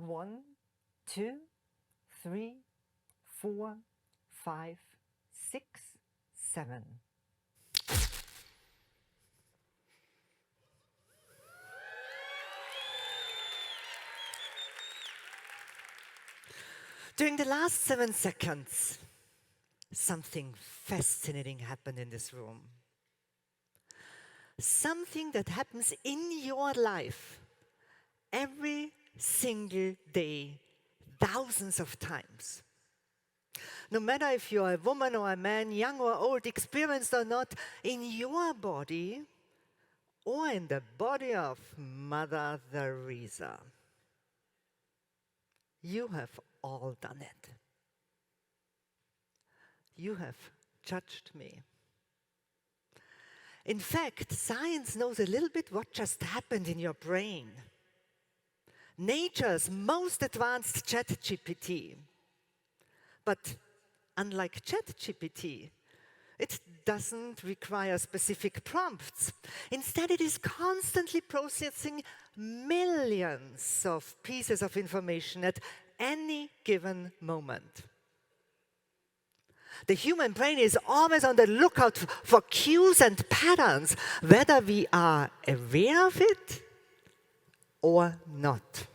1, 2, 3, 4, 5, 6, 7. During the last 7 seconds, something fascinating happened in this room. Something that happens in your life every single day, thousands of times. No matter if you're a woman or a man, young or old, experienced or not, in your body or in the body of Mother Teresa. You have all done it. You have judged me. In fact, science knows a little bit what just happened in your brain. Nature's most advanced ChatGPT. But unlike ChatGPT, it doesn't require specific prompts. Instead, it is constantly processing millions of pieces of information at any given moment. The human brain is always on the lookout for cues and patterns, whether we are aware of it or not.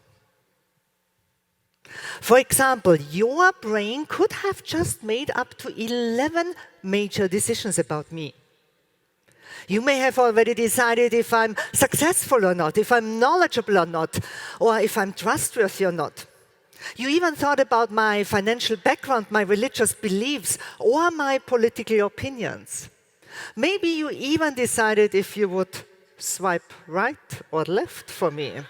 For example, your brain could have just made up to 11 major decisions about me. You may have already decided if I'm successful or not, if I'm knowledgeable or not, or if I'm trustworthy or not. You even thought about my financial background, my religious beliefs, or my political opinions. Maybe you even decided if you would swipe right or left for me.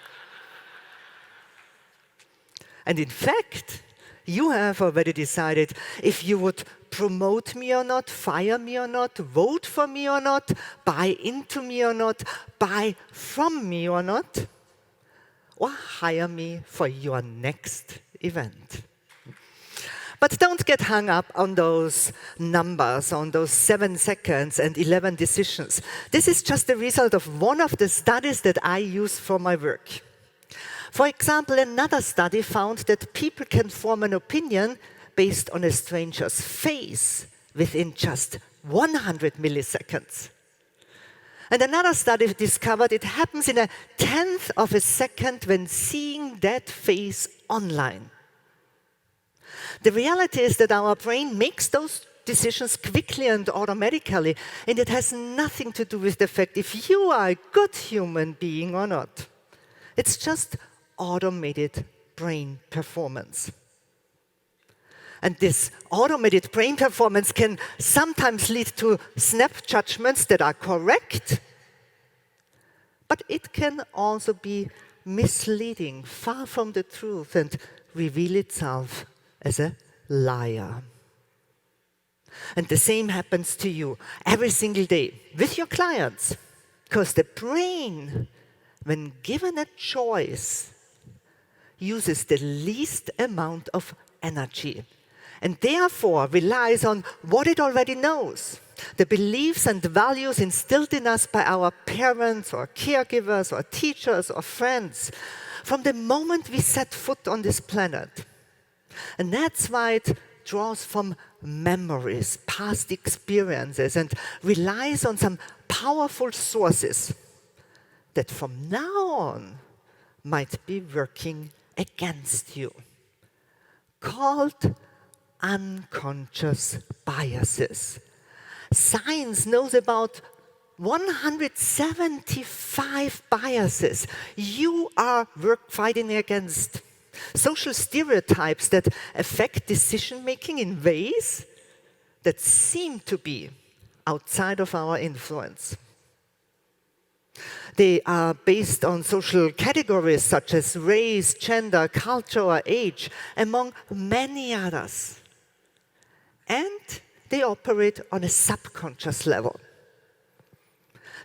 And in fact, you have already decided if you would promote me or not, fire me or not, vote for me or not, buy into me or not, buy from me or not, or hire me for your next event. But don't get hung up on those numbers, on those 7 seconds and 11 decisions. This is just the result of one of the studies that I use for my work. For example, another study found that people can form an opinion based on a stranger's face within just 100 milliseconds. And another study discovered it happens in 1/10 of a second when seeing that face online. The reality is that our brain makes those decisions quickly and automatically, and it has nothing to do with the fact if you are a good human being or not. It's just automated brain performance. And this automated brain performance can sometimes lead to snap judgments that are correct, but it can also be misleading, far from the truth, and reveal itself as a liar. And the same happens to you every single day with your clients, because the brain, when given a choice, uses the least amount of energy and therefore relies on what it already knows, the beliefs and values instilled in us by our parents or caregivers or teachers or friends from the moment we set foot on this planet. And that's why it draws from memories, past experiences, and relies on some powerful sources that from now on might be working against you, called unconscious biases. Science knows about 175 biases you are fighting against. Social stereotypes that affect decision-making in ways that seem to be outside of our influence. They are based on social categories such as race, gender, culture, or age, among many others. And they operate on a subconscious level.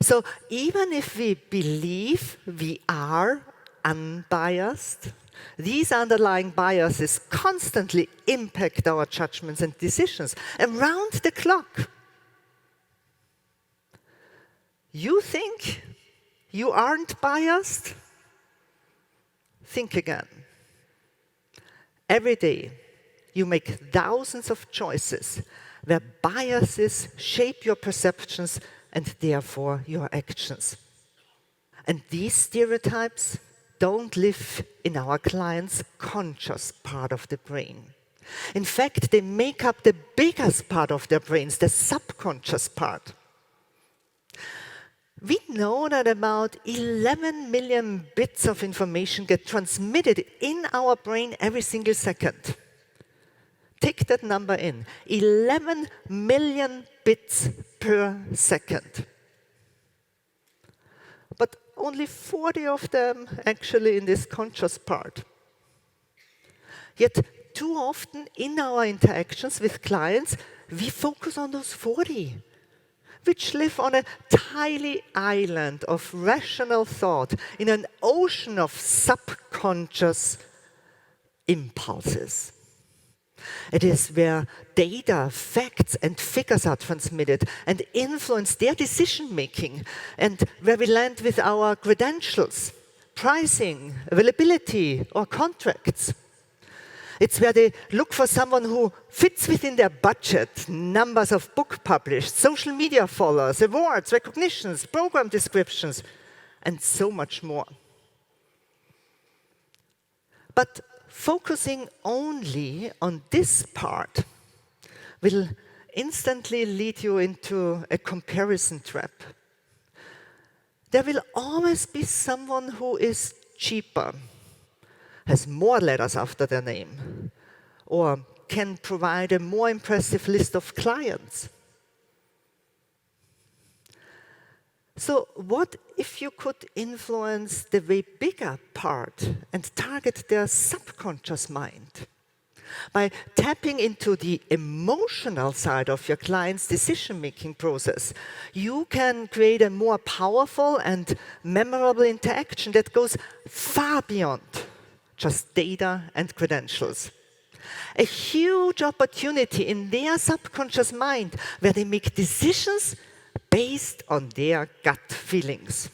So even if we believe we are unbiased, these underlying biases constantly impact our judgments and decisions around the clock. You think you aren't biased? Think again. Every day, you make thousands of choices where biases shape your perceptions and therefore your actions. And these stereotypes don't live in our client's conscious part of the brain. In fact, they make up the biggest part of their brains, the subconscious part. We know that about 11 million bits of information get transmitted in our brain every single second. Take that number in, 11 million bits per second. But only 40 of them actually in this conscious part. Yet too often in our interactions with clients, we focus on those 40, which live on a tiny island of rational thought in an ocean of subconscious impulses. It is where data, facts, and figures are transmitted and influence their decision-making, and where we land with our credentials, pricing, availability, or contracts. It's where they look for someone who fits within their budget, numbers of book published, social media followers, awards, recognitions, program descriptions, and so much more. But focusing only on this part will instantly lead you into a comparison trap. There will always be someone who is cheaper, has more letters after their name, or can provide a more impressive list of clients. So what if you could influence the way bigger part and target their subconscious mind? By tapping into the emotional side of your client's decision-making process, you can create a more powerful and memorable interaction that goes far beyond just data and credentials. A huge opportunity in their subconscious mind where they make decisions based on their gut feelings.